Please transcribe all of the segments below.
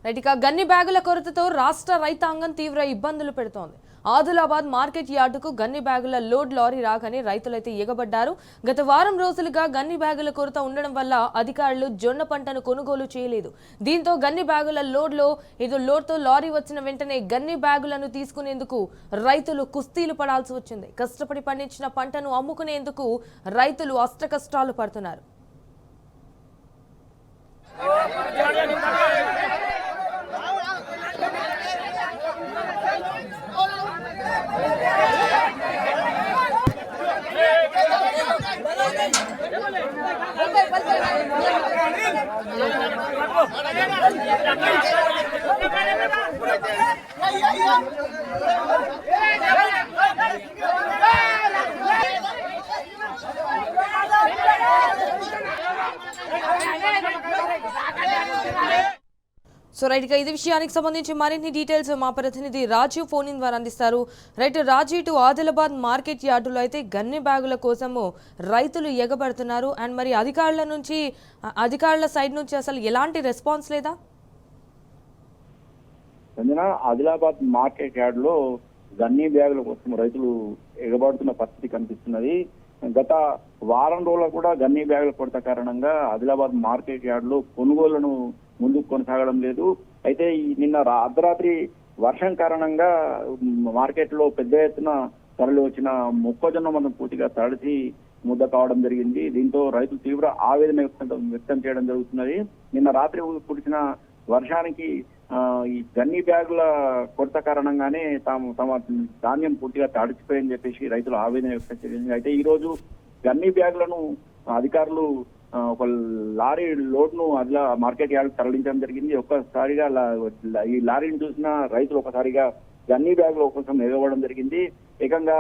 Right, ఇక గన్ని బ్యాగుల కొరతతో రాష్ట్ర రైతాంగం తీవ్ర ఇబ్బందులు పెడుతోంది. ఆదిలాబాద్ మార్కెట్ యార్డుకు గన్ని బ్యాగుల లోడ్ లారీ రాగానే రైతులైతే ఎగబడ్డారు. గత వారం రోజులుగా గన్ని బ్యాగుల కొరత ఉండడం వల్ల అధికారులు జొన్న పంటను కొనుగోలు చేయలేదు. దీంతో గన్ని బ్యాగుల లోడ్తో లారీ వచ్చిన వెంటనే గన్ని బ్యాగులను తీసుకునేందుకు రైతులు కుస్తీలు పడాల్సి వచ్చింది. కష్టపడి పండించిన పంటను అమ్ముకునేందుకు రైతులు అష్టకష్టాలు పడుతున్నారు. సో రైట్, ఇక ఇది విషయానికి సంబంధించి మరిన్ని డీటెయిల్స్ మా ప్రతినిధి రాజీవ్ ఫోన్ ఇన్ ద్వారా అందిస్తారు. రైట్ రాజీ, ఇటు ఆదిలాబాద్ మార్కెట్ యార్డులో అయితే గన్ని బ్యాగుల కోసము రైతులు ఎగబడుతున్నారు. అండ్ మరి అధికారుల సైడ్ నుంచి అసలు ఎలాంటి రెస్పాన్స్ లేదా? ఆదిలాబాద్ మార్కెట్ యార్డులో గన్ని బ్యాగుల కోసం రైతులు ఎగబడుతున్న పరిస్థితి కనిపిస్తున్నది. గత వారం రోజులు కూడా గన్ని బ్యాగుల కొరత కారణంగా ఆదిలాబాద్ మార్కెట్ యార్డులో కొనుగోళ్లను ముందుకు కొనసాగడం లేదు. అయితే నిన్న అర్ధరాత్రి వర్షం కారణంగా మార్కెట్ లో పెద్ద ఎత్తున తరలి వచ్చిన మొక్కజొన్న మనం పూర్తిగా తడిసి ముద్ద కావడం జరిగింది. దీంతో రైతులు తీవ్ర ఆవేదన వ్యక్తం చేయడం జరుగుతున్నది. నిన్న రాత్రి కురిసిన వర్షానికి ఈ గన్ని బ్యాగుల కొరత కారణంగానే తమ ధాన్యం పూర్తిగా తడిచిపోయిందని చెప్పేసి రైతులు ఆవేదన వ్యక్తం చేసింది. అయితే ఈ రోజు గన్ని బ్యాగులను అధికారులు ఒక లారీ లోడ్ ను అదిలా మార్కెట్ యార్డ్ తరలించడం జరిగింది. ఒక్కసారిగా ఈ లారీని చూసిన రైతులు ఒకసారిగా గన్ని బ్యాగుల కోసం ఎగవడం జరిగింది. ఏకంగా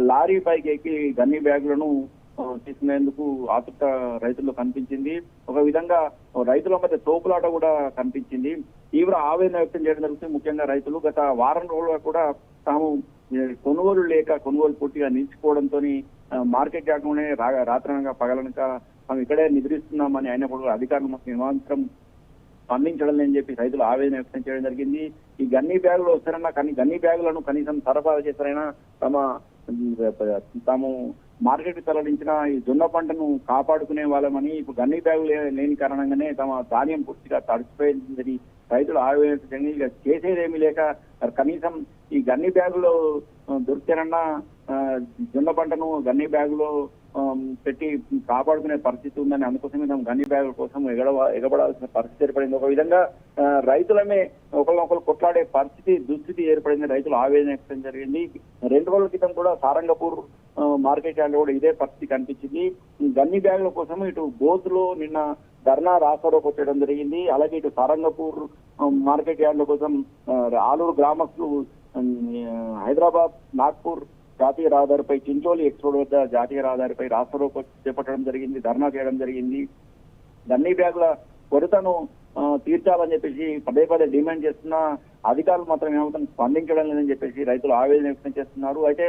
లారీ పైకి ఎక్కి గన్ని బ్యాగులను తీసుకునేందుకు ఆతృత రైతుల్లో కనిపించింది. ఒక విధంగా రైతుల మధ్య తోపులాట కూడా కనిపించింది. తీవ్ర ఆవేదన వ్యక్తం చేయడం జరుగుతుంది. ముఖ్యంగా రైతులు గత వారం రోజులుగా కూడా తాము కొనుగోలు పూర్తిగా నిలిచిపోవడంతో మార్కెట్ యార్డ్లోనే రాత్రనగా పగలనక తాము ఇక్కడే నిద్రిస్తున్నామని అయినప్పుడు అధికారులు మాకు నిరంతరం స్పందించడం లేని చెప్పి రైతులు ఆవేదన వ్యక్తం చేయడం జరిగింది. ఈ గన్ని బ్యాగులు వస్తారన్నా కానీ గన్ని బ్యాగులను కనీసం సరఫరా చేస్తారైనా తాము మార్కెట్ తరలించిన ఈ జొన్న పంటను కాపాడుకునే వాళ్ళమని, ఇప్పుడు గన్ని బ్యాగులు లేని కారణంగానే తమ ధాన్యం పూర్తిగా తడిచిపోయిందని రైతులు ఆవేదన చేసేదేమీ లేక కనీసం ఈ గన్ని బ్యాగులో దొరికితేనన్నా జొన్న పంటను గన్ని బ్యాగులో పెట్టి కాపాడుకునే పరిస్థితి ఉందని అందుకోసమే తమ గన్ని బ్యాగుల కోసం ఎగబడాల్సిన పరిస్థితి ఏర్పడింది. ఒక విధంగా రైతులమే ఒకరినొకరు కొట్లాడే దుస్థితి ఏర్పడింది. రైతులు ఆవేదన వ్యక్తం జరిగింది. 2 రోజుల క్రితం కూడా సారంగపూర్ మార్కెట్ యార్డ్ కూడా ఇదే పరిస్థితి కనిపించింది. గన్ని బ్యాగుల కోసం ఇటు బోధులో నిన్న ధర్నా రాస్తారోకి వచ్చేయడం జరిగింది. అలాగే ఇటు సారంగపూర్ మార్కెట్ యార్డ్ల కోసం ఆలూరు గ్రామస్తులు హైదరాబాద్ నాగ్పూర్ జాతీయ రహదారిపై చించోలి ఎక్స్ రోడ్ వద్ద జాతీయ రహదారిపై రాస్తారోకి చేపట్టడం జరిగింది, ధర్నా చేయడం జరిగింది. గన్ని బ్యాగుల కొరతను తీర్చాలని చెప్పేసి పదే డిమాండ్ చేస్తున్న అధికారులు మాత్రం ఏమాత్రం స్పందించడం లేదని చెప్పేసి రైతులు ఆవేదన వ్యక్తం చేస్తున్నారు. అయితే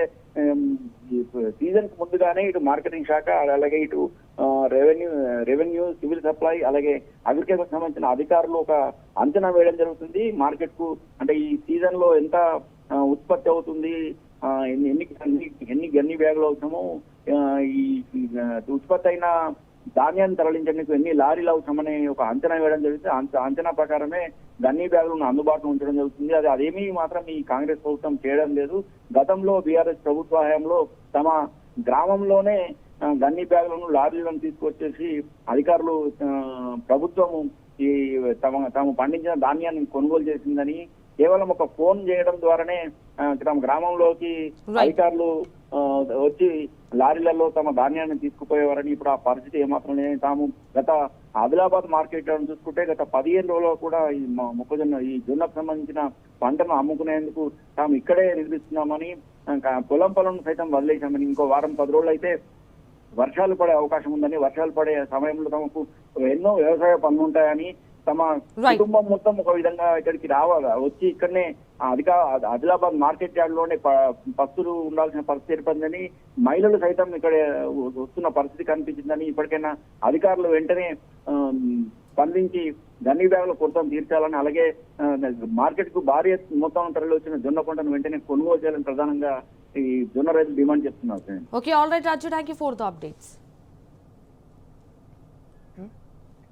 సీజన్ కు ముందుగానే ఇటు మార్కెటింగ్ శాఖ అలాగే ఇటు రెవెన్యూ సివిల్ సప్లై అలాగే అగ్రికల్చర్ సంబంధించిన అధికారులు ఒక అంచనా వేయడం జరుగుతుంది. మార్కెట్ కు అంటే ఈ సీజన్ లో ఎంత ఉత్పత్తి అవుతుంది, ఎన్ని గన్ని బ్యాగులు అవసరము, ఈ ఉత్పత్తి అయిన ధాన్యాన్ని తరలించేందుకు ఎన్ని లారీలు అవసరమని ఒక అంచనా వేయడం జరుగుతుంది. అంచనా ప్రకారమే గన్ని బ్యాగులను అందుబాటులో ఉంచడం జరుగుతుంది. అదేమీ మాత్రం ఈ కాంగ్రెస్ ప్రభుత్వం చేయడం లేదు. గతంలో బీఆర్ఎస్ ప్రభుత్వ హయాంలో తమ గ్రామంలోనే గన్ని బ్యాగులను లారీలను తీసుకొచ్చేసి అధికారులు ప్రభుత్వము ఈ తాము పండించిన ధాన్యాన్ని కొనుగోలు చేసిందని కేవలం ఒక ఫోన్ చేయడం ద్వారానే తమ గ్రామంలోకి అధికారులు వచ్చి లారీలలో తమ ధాన్యాన్ని తీసుకుపోయేవారని ఇప్పుడు ఆ పరిస్థితి ఏమాత్రం లేని తాము గత ఆదిలాబాద్ మార్కెట్ చూసుకుంటే గత 15 రోజుల్లో కూడా ఈ మొక్కజొన్న ఈ జొన్నకు సంబంధించిన పంటను అమ్ముకునేందుకు తాము ఇక్కడే నిర్మిస్తున్నామని పొలం సైతం వదిలేశామని ఇంకో వారం 10 రోజులు అయితే వర్షాలు పడే అవకాశం ఉందని, వర్షాలు పడే సమయంలో తమకు ఎన్నో వ్యవసాయ పనులు ఉంటాయని తమ కుటుంబం మొత్తం ఒక విధంగా ఇక్కడికి రావాలి వచ్చి ఇక్కడనే ఆదిలాబాద్ మార్కెట్ యార్డ్ లోనే పస్తులు ఉండాల్సిన పరిస్థితి ఏర్పడిందని, మహిళలు సైతం ఇక్కడ వస్తున్న పరిస్థితి కనిపించిందని ఇప్పటికైనా అధికారులు వెంటనే స్పందించి గన్ని బ్యాగుల కొరతను తీర్చాలని, అలాగే మార్కెట్ కు భారీ మొత్తం తరలి వచ్చిన జొన్న పంటను వెంటనే కొనుగోలు చేయాలని ప్రధానంగా ఈ జొన్న రైతులు డిమాండ్ చేస్తున్నారు. Okay, all right Raju, thank you for the updates.